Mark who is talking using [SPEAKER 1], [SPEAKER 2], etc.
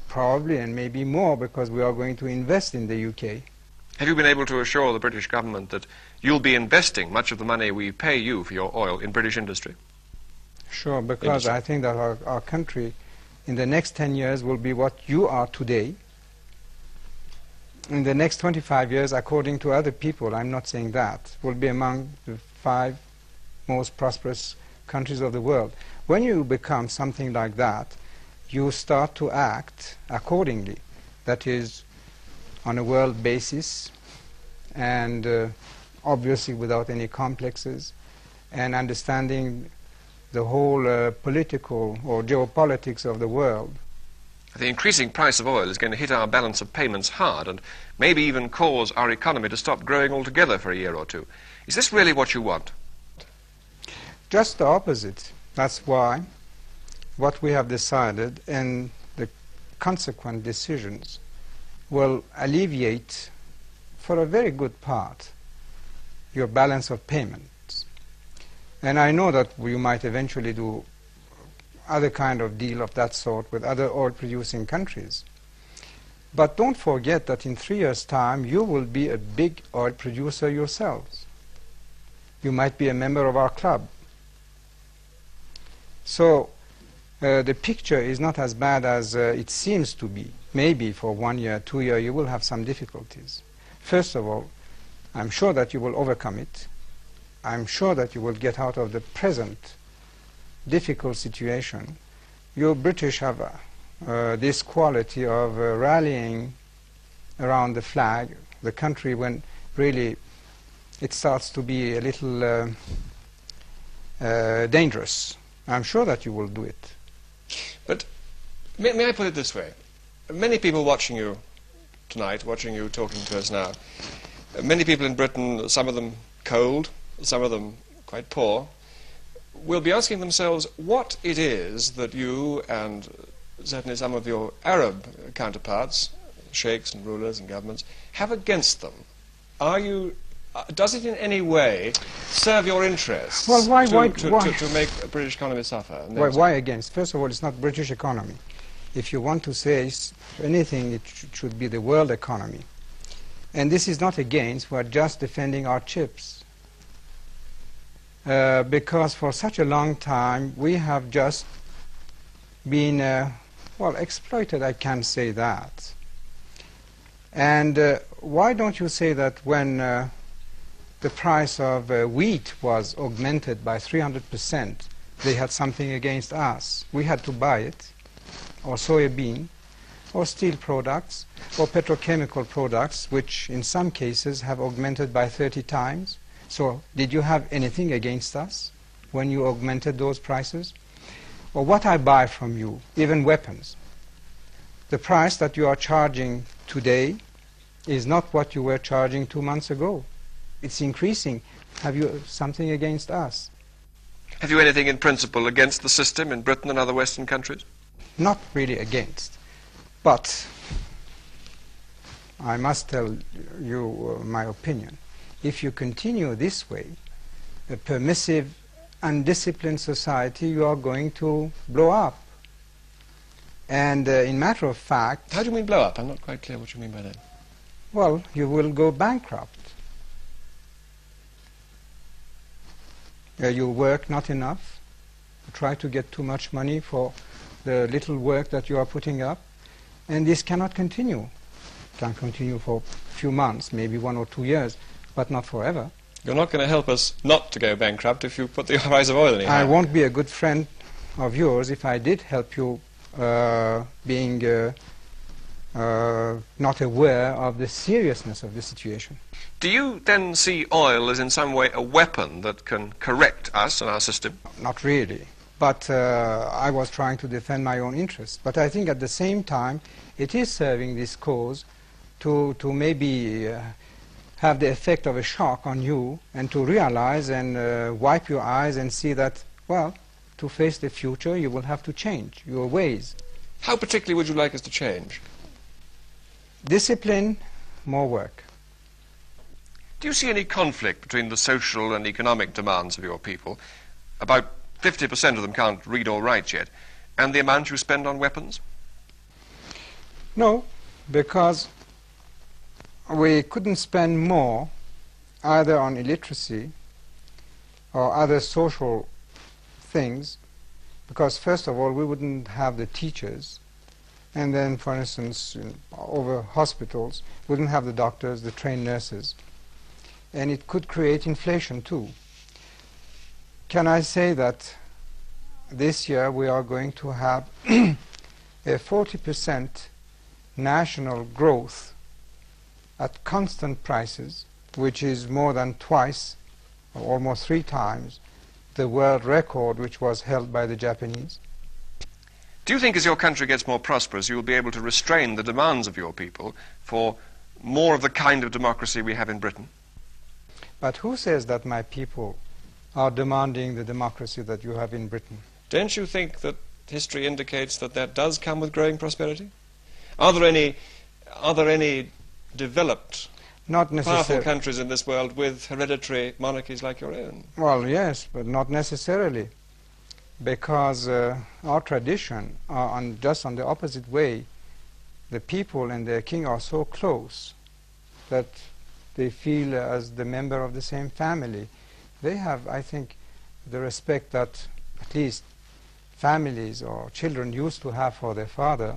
[SPEAKER 1] Probably, and maybe more, because we are going to invest in the UK.
[SPEAKER 2] Have you been able to assure the British government that you'll be investing much of the money we pay you for your oil in British industry?
[SPEAKER 1] Sure, because I think that our country in the next 10 years will be what you are today. In the next 25 years, according to other people, I'm not saying that, will be among the 5 most prosperous countries of the world. When you become something like that, you start to act accordingly. That is, on a world basis, and obviously without any complexes, and understanding the whole political or geopolitics of the world.
[SPEAKER 2] The increasing price of oil is going to hit our balance of payments hard and maybe even cause our economy to stop growing altogether for a year or two. Is this really what you want?
[SPEAKER 1] Just the opposite. That's why what we have decided and the consequent decisions will alleviate, for a very good part, your balance of payments. And I know that we might eventually do other kind of deal of that sort with other oil-producing countries. But don't forget that in 3 years' time, you will be a big oil producer yourselves. You might be a member of our club. So the picture is not as bad as it seems to be. Maybe for 1 year, 2 years, you will have some difficulties. First of all, I'm sure that you will overcome it. I'm sure that you will get out of the present difficult situation. You British have this quality of rallying around the flag, the country, when really it starts to be a little dangerous. I'm sure that you will do it.
[SPEAKER 2] But may I put it this way? Many people watching you tonight, watching you talking to us now, many people in Britain, some of them cold, some of them quite poor, will be asking themselves what it is that you and certainly some of your Arab counterparts, sheikhs and rulers and governments, have against them. Does it in any way serve your interests
[SPEAKER 1] to
[SPEAKER 2] make a British economy suffer?
[SPEAKER 1] Why against? First of all, it's not British economy. If you want to say anything, it should be the world economy. And this is not against, we're just defending our chips. Because for such a long time we have just been, well, exploited, I can't say that. And why don't you say that when the price of wheat was augmented by 300%, they had something against us? We had to buy it, or soybean, or steel products, or petrochemical products, which in some cases have augmented by 30 times. So did you have anything against us when you augmented those prices? Or what I buy from you, even weapons, the price that you are charging today is not what you were charging 2 months ago. It's increasing. Have you something against us?
[SPEAKER 2] Have you anything in principle against the system in Britain and other Western countries?
[SPEAKER 1] Not really against, but I must tell you my opinion. If you continue this way, a permissive, undisciplined society, you are going to blow up. And in matter of fact...
[SPEAKER 2] How do you mean blow up? I'm not quite clear what you mean by that.
[SPEAKER 1] Well, you will go bankrupt. You work not enough, you try to get too much money for the little work that you are putting up, and this cannot continue. It can continue for a few months, maybe 1 or 2 years, but not forever.
[SPEAKER 2] You're not going to help us not to go bankrupt if you put the price of oil in.
[SPEAKER 1] I won't be a good friend of yours if I did help you being not aware of the seriousness of the situation.
[SPEAKER 2] Do you then see oil as in some way a weapon that can correct us and our system?
[SPEAKER 1] Not really. But I was trying to defend my own interests. But I think at the same time it is serving this cause to maybe have the effect of a shock on you, and to realize and wipe your eyes and see that, well, to face the future you will have to change your ways.
[SPEAKER 2] How particularly would you like us to change?
[SPEAKER 1] Discipline, more work.
[SPEAKER 2] Do you see any conflict between the social and economic demands of your people? About 50% of them can't read or write yet. And the amount you spend on weapons?
[SPEAKER 1] No, because we couldn't spend more either on illiteracy or other social things, because first of all we wouldn't have the teachers, and then for instance over hospitals we wouldn't have the doctors, the trained nurses, and it could create inflation too. Can I say that this year we are going to have a 40% national growth at constant prices, which is more than twice or almost 3 times the world record which was held by the Japanese?
[SPEAKER 2] Do you think as your country gets more prosperous you will be able to restrain the demands of your people for more of the kind of democracy we have in Britain?
[SPEAKER 1] But who says that my people are demanding the democracy that you have in Britain?
[SPEAKER 2] Don't you think that history indicates that that does come with growing prosperity? Are there any developed, powerful countries in this world with hereditary monarchies like your own?
[SPEAKER 1] Well, yes, but not necessarily, because our tradition are just on the opposite way. The people and their king are so close that they feel as the member of the same family. They have, I think, the respect that at least families or children used to have for their father.